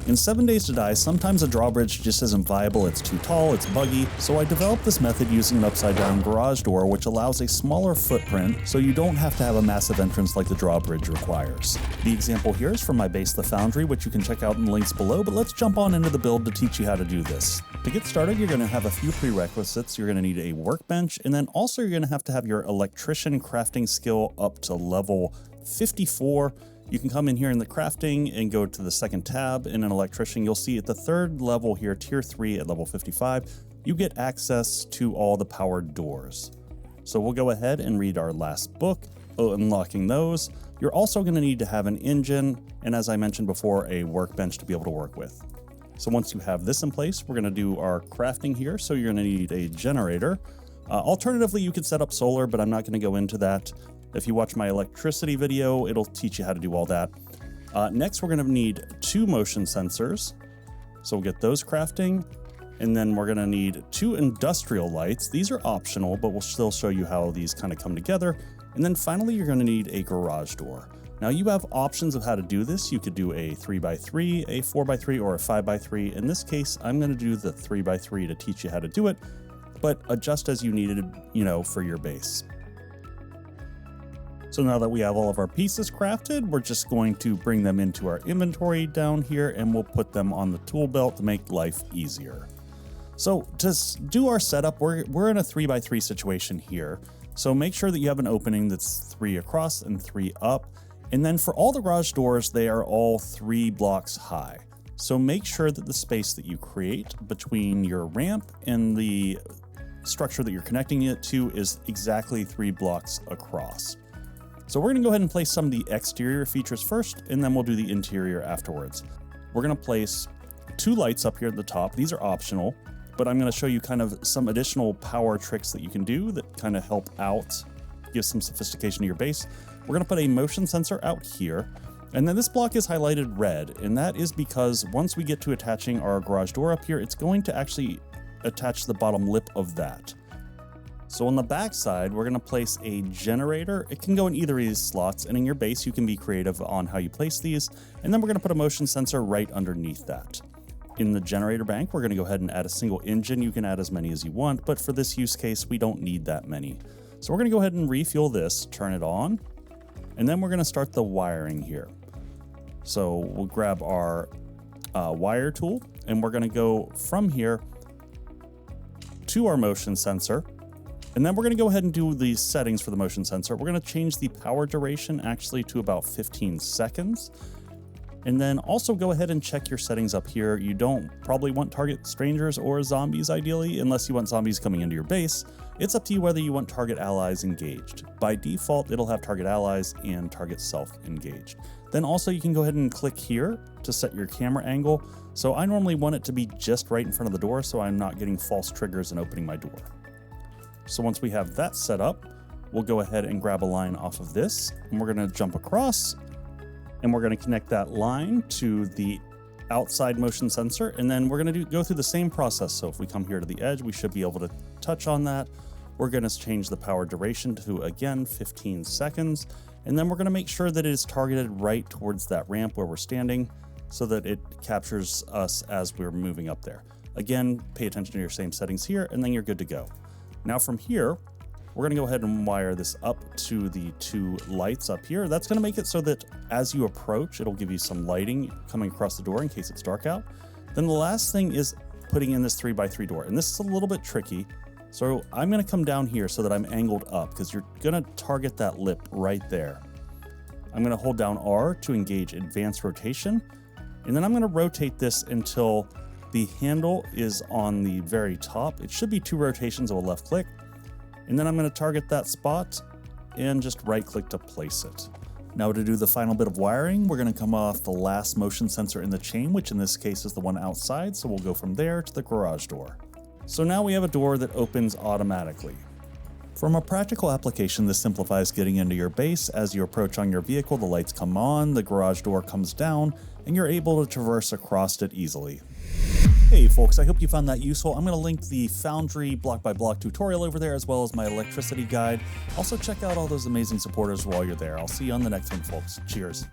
In 7 Days to Die, sometimes a drawbridge just isn't viable, it's too tall, it's buggy, so I developed this method using an upside down garage door which allows a smaller footprint so you don't have to have a massive entrance like the drawbridge requires. The example here is from my base, the Foundry, which you can check out in the links below, but let's jump on into the build to teach you how to do this. To get started, you're going to have a few prerequisites. You're going to need a workbench, and then also you're going to have your electrician crafting skill up to level 54. You can come in here in the crafting and go to the second tab in an electrician. You'll see at the third level here, tier 3 at level 55, you get access to all the powered doors. So we'll go ahead and read our last book, unlocking those. You're also going to need to have an engine, and as I mentioned before, a workbench to be able to work with. So once you have this in place, we're going to do our crafting here. So you're going to need a generator. Alternatively, you could set up solar, but I'm not going to go into that. If you watch my electricity video, it'll teach you how to do all that. Next, we're going to need 2 motion sensors. So we'll get those crafting. And then we're going to need 2 industrial lights. These are optional, but we'll still show you how these kind of come together. And then finally, you're going to need a garage door. Now you have options of how to do this. You could do a 3x3, a 4x3, or a 5x3. In this case, I'm going to do the 3x3 to teach you how to do it, but adjust as you needed, for your base. So now that we have all of our pieces crafted, we're just going to bring them into our inventory down here, and we'll put them on the tool belt to make life easier. So to do our setup, we're in a 3x3 situation here. So make sure that you have an opening that's 3 across and 3 up. And then for all the garage doors, they are all 3 blocks high. So make sure that the space that you create between your ramp and the structure that you're connecting it to is exactly 3 blocks across. So we're going to go ahead and place some of the exterior features first, and then we'll do the interior afterwards. We're going to place 2 lights up here at the top. These are optional, but I'm going to show you kind of some additional power tricks that you can do that kind of help out, give some sophistication to your base. We're going to put a motion sensor out here, and then this block is highlighted red, and that is because once we get to attaching our garage door up here, it's going to actually attach the bottom lip of that. So on the back side, we're going to place a generator. It can go in either of these slots, and in your base, you can be creative on how you place these. And then we're going to put a motion sensor right underneath that. In the generator bank, we're going to go ahead and add a single engine. You can add as many as you want, but for this use case, we don't need that many. So we're going to go ahead and refuel this, turn it on, and then we're going to start the wiring here. So we'll grab our wire tool, and we're going to go from here to our motion sensor. And then we're going to go ahead and do the settings for the motion sensor. We're going to change the power duration actually to about 15 seconds. And then also go ahead and check your settings up here. You don't probably want target strangers or zombies ideally, unless you want zombies coming into your base. It's up to you whether you want target allies engaged. By default, it'll have target allies and target self engaged. Then also you can go ahead and click here to set your camera angle. So I normally want it to be just right in front of the door so I'm not getting false triggers and opening my door. So once we have that set up, we'll go ahead and grab a line off of this, and we're going to jump across, and we're going to connect that line to the outside motion sensor, and then we're going to go through the same process. So if we come here to the edge, we should be able to touch on that. We're going to change the power duration to, again, 15 seconds, and then we're going to make sure that it is targeted right towards that ramp where we're standing so that it captures us as we're moving up there. Again, pay attention to your same settings here, and then you're good to go. Now from here, we're going to go ahead and wire this up to the 2 lights up here. That's going to make it so that as you approach, it'll give you some lighting coming across the door in case it's dark out. Then the last thing is putting in this 3x3 door. And this is a little bit tricky. So I'm going to come down here so that I'm angled up because you're going to target that lip right there. I'm going to hold down R to engage advanced rotation. And then I'm going to rotate this until the handle is on the very top. It should be 2 rotations of a left click. And then I'm going to target that spot and just right click to place it. Now to do the final bit of wiring, we're going to come off the last motion sensor in the chain, which in this case is the one outside. So we'll go from there to the garage door. So now we have a door that opens automatically. From a practical application, this simplifies getting into your base. As you approach on your vehicle, the lights come on, the garage door comes down, and you're able to traverse across it easily. Hey folks, I hope you found that useful. I'm going to link the Foundry block by block tutorial over there as well as my electricity guide. Also check out all those amazing supporters while you're there. I'll see you on the next one, folks. Cheers.